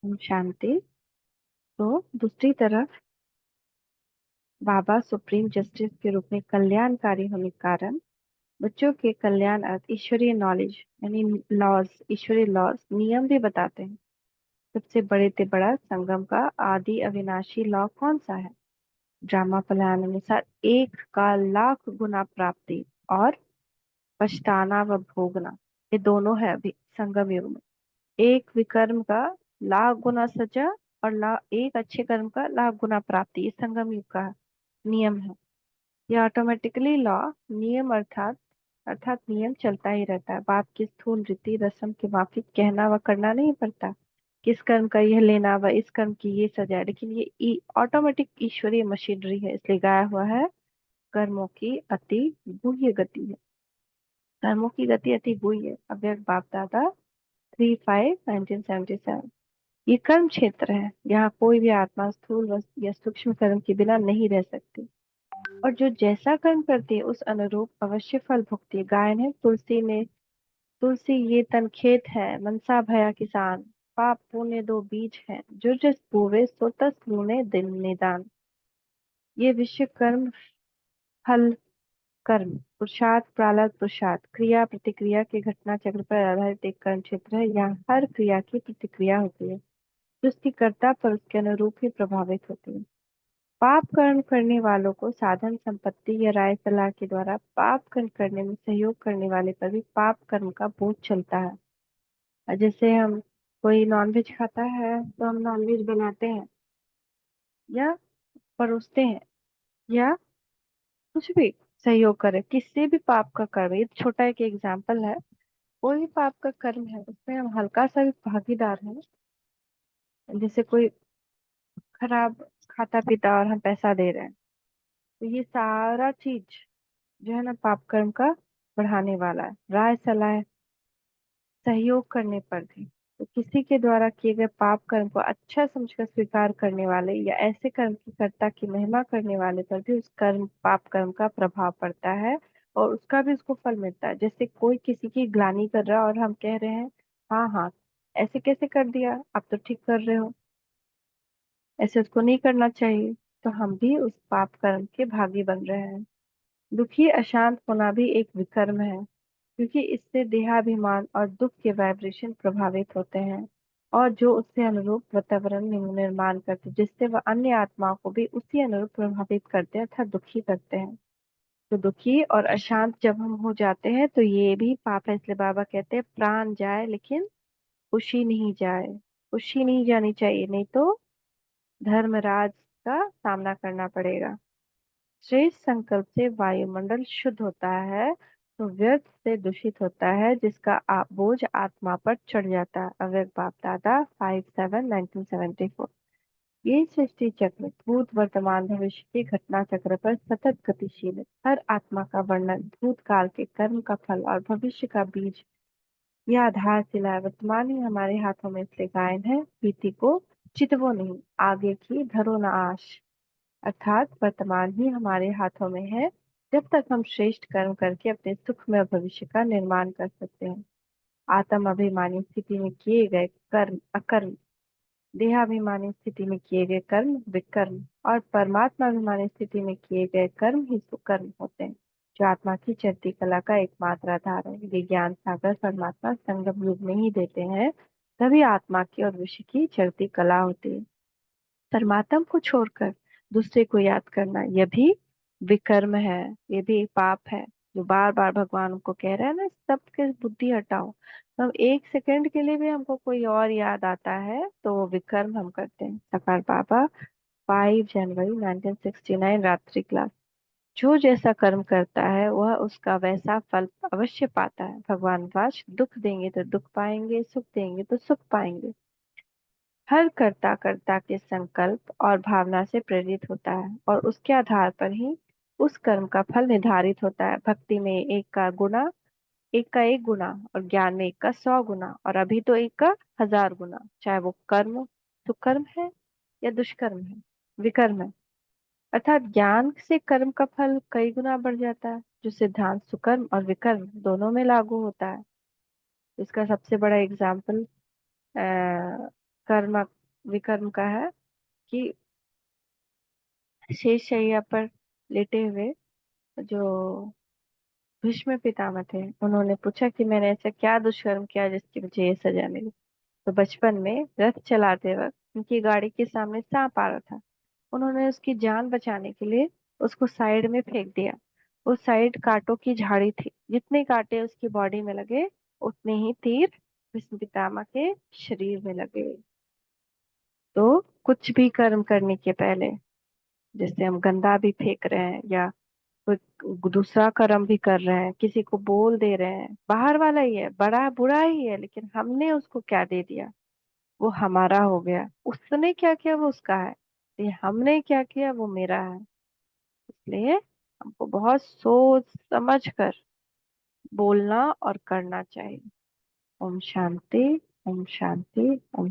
शांति। तो दूसरी तरफ बाबा सुप्रीम जस्टिस के रूप में कल्याणकारी होने के कारण बच्चों के कल्याण अर्थ ईश्वरीय नॉलेज यानी लॉज, ईश्वरीय लॉज नियम भी बताते हैं। सबसे बड़े से बड़ा संगम का आदि अविनाशी लॉ कौन सा है? ड्रामा प्लान अनुसार एक का लाख गुना प्राप्ति और पछताना व भोगना, ये दोनों है अभी संगम युग में। एक विकर्म का लाख गुना सजा और एक अच्छे कर्म का लाख गुना प्राप्ति, ये संगम युग का नियम है। ये ऑटोमेटिकली लॉ, नियम अर्थात अर्थात नियम चलता ही रहता है। बाप की स्थूल रीति रस्म के माफिक कहना व करना नहीं पड़ता। किस कर्म का यह लेना व इस कर्म की ये सजा है, लेकिन ये ऑटोमेटिक ईश्वरीय मशीनरी है, इसलिए गाया हुआ है कर्मों की अति गुह्य गति है। कर्मों की गति अति गुह्य है। अव्यक्त बाप दादा 3-5-1977। ये कर्म क्षेत्र है, यहाँ कोई भी आत्मा स्थूल या सूक्ष्म कर्म के बिना नहीं रह सकती, और जो जैसा कर्म करती है उस अनुरूप अवश्य फल भुगती है। गायन है तुलसी ये तन खेत है, मनसा भया किसान। पाप पुण्य दो बीज हैं, जो जिस बोवे सो तस लूने दिन निदान। ये विश्व कर्म फल कर्म पुरुषार्थ प्रारब्ध पुरुषार्थ क्रिया प्रतिक्रिया के घटना चक्र पर आधारित एक कर्म क्षेत्र है। यहाँ हर क्रिया की प्रतिक्रिया होती है जो उसकी कर्ता पर उसके अनुरूप ही प्रभावित होती है। पाप कर्म करने वालों को साधन संपत्ति या राय सलाह के द्वारा पाप कर्म करने में सहयोग करने वाले पर भी पाप कर्म का बोझ चलता है। और जैसे हम कोई नॉनवेज खाता है तो हम नॉनवेज बनाते हैं या परोसते हैं या कुछ भी सहयोग करें, किससे भी पाप का कर्म, ये छोटा एक एग्जाम्पल है। कोई भी पाप का कर्म है उसमें हम हल्का सा भी भागीदार हैं। जैसे कोई खराब खाता पीता और हम पैसा दे रहे हैं, तो ये सारा चीज जो है ना पाप कर्म का बढ़ाने वाला है। राय सलाह सहयोग करने पर भी, तो किसी के द्वारा किए गए पाप कर्म को अच्छा समझकर स्वीकार करने वाले या ऐसे कर्म की कर्ता की महिमा करने वाले पर भी उस कर्म पाप कर्म का प्रभाव पड़ता है और उसका भी उसको फल मिलता है। जैसे कोई किसी की ग्लानि कर रहा है और हम कह रहे हैं हाँ हाँ ऐसे कैसे कर दिया, आप तो ठीक कर रहे हो, ऐसे उसको नहीं करना चाहिए, तो हम भी उस पाप कर्म के भागी बन रहे हैं। दुखी अशांत होना भी एक विकर्म है, क्योंकि इससे देहाभिमान और दुख के वाइब्रेशन प्रभावित होते हैं और जो उससे अनुरूप वातावरण निर्माण करते हैं, जिससे वह अन्य आत्माओं को भी उसी अनुरूप प्रभावित करते हैं अर्थात दुखी करते हैं। तो दुखी और अशांत जब हम हो जाते हैं तो ये भी पाप है, इसलिए बाबा कहते हैं प्राण जाए लेकिन खुशी नहीं जाए। खुशी नहीं जानी चाहिए, नहीं तो धर्मराज का सामना करना पड़ेगा। श्रेष्ठ संकल्प से वायुमंडल शुद्ध होता है तो व्यर्थ से दूषित होता है, जिसका बोझ आत्मा पर चढ़ जाता है। अव्यक्त बाप दादा 5-7-1974। ये सृष्टि चक्र भूत वर्तमान भविष्य के घटना चक्र पर सतत गतिशील है। हर आत्मा का वर्णन भूतकाल के कर्म का फल और भविष्य का बीज, यह आधार शिला है। वर्तमान ही हमारे हाथों में, इसलिए गायन है बीती को चितवो नहीं, आगे की धरो न आश। अर्थात वर्तमान ही हमारे हाथों में है, जब तक हम श्रेष्ठ कर्म करके अपने सुखमय भविष्य का निर्माण कर सकते हैं। आत्म अभिमानी स्थिति में किए गए कर्म अकर्म, देहाभिमानी स्थिति में किए गए कर्म विकर्म और परमात्मा अभिमानी स्थिति में किए गए कर्म ही सुकर्म होते हैं, जो आत्मा की चढ़ती कला का एकमात्र आधार है। ये ज्ञान सागर परमात्मा संगम युग में ही देते हैं, तभी आत्मा की और विश्व की चढ़ती कला होती है। परमात्मा को छोड़कर दूसरे को याद करना यह भी विकर्म है, ये भी एक पाप है। जो बार बार भगवान को कह रहे हैं ना सबके बुद्धि हटाओ, तो हम एक सेकंड के लिए भी हमको कोई और याद आता है तो वो विकर्म हम करते हैं। सकार बाबा 5 जनवरी 1969, रात्रि क्लास। जो जैसा कर्म करता है वह उसका वैसा फल अवश्य पाता है। भगवान वाच दुख देंगे तो दुख पाएंगे, सुख देंगे तो सुख पाएंगे। हर कर्ता कर्ता के संकल्प और भावना से प्रेरित होता है और उसके आधार पर ही उस कर्म का फल निर्धारित होता है। भक्ति में एक का 1 गुना और ज्ञान में 1 का 100 गुना और अभी तो 1 का 1000 गुना, चाहे वो कर्म सुकर्म है या दुष्कर्म है, विकर्म है। अर्थात ज्ञान से कर्म का फल कई गुना बढ़ जाता है, जो सिद्धांत सुकर्म और विकर्म दोनों में लागू होता है। इसका सबसे बड़ा एग्जाम्पल कर्म विकर्म का है कि शेष शैया पर लेटे हुए जो भीष्म पितामह थे, उन्होंने पूछा कि मैंने ऐसा क्या दुष्कर्म किया जिसकी मुझे ये सजा मिली। तो बचपन में रथ चलाते वक्त उनकी गाड़ी के सामने सांप आ रहा था। उन्होंने उसकी जान बचाने के लिए उसको साइड में फेंक दिया। वो साइड कांटों की झाड़ी थी, जितने कांटे उसकी बॉडी में लगे उतने ही तीर भीष्म पितामह के शरीर में लगे। तो कुछ भी कर्म करने के पहले, जैसे हम गंदा भी फेंक रहे हैं या कोई दूसरा कर्म भी कर रहे हैं, किसी को बोल दे रहे हैं, बाहर वाला ही है, बड़ा बुरा ही है, लेकिन हमने उसको क्या दे दिया, वो हमारा हो गया। उसने क्या किया वो उसका है, ये हमने क्या किया वो मेरा है। इसलिए हमको बहुत सोच समझ कर बोलना और करना चाहिए। ओम शांति। ओम शांति। ओम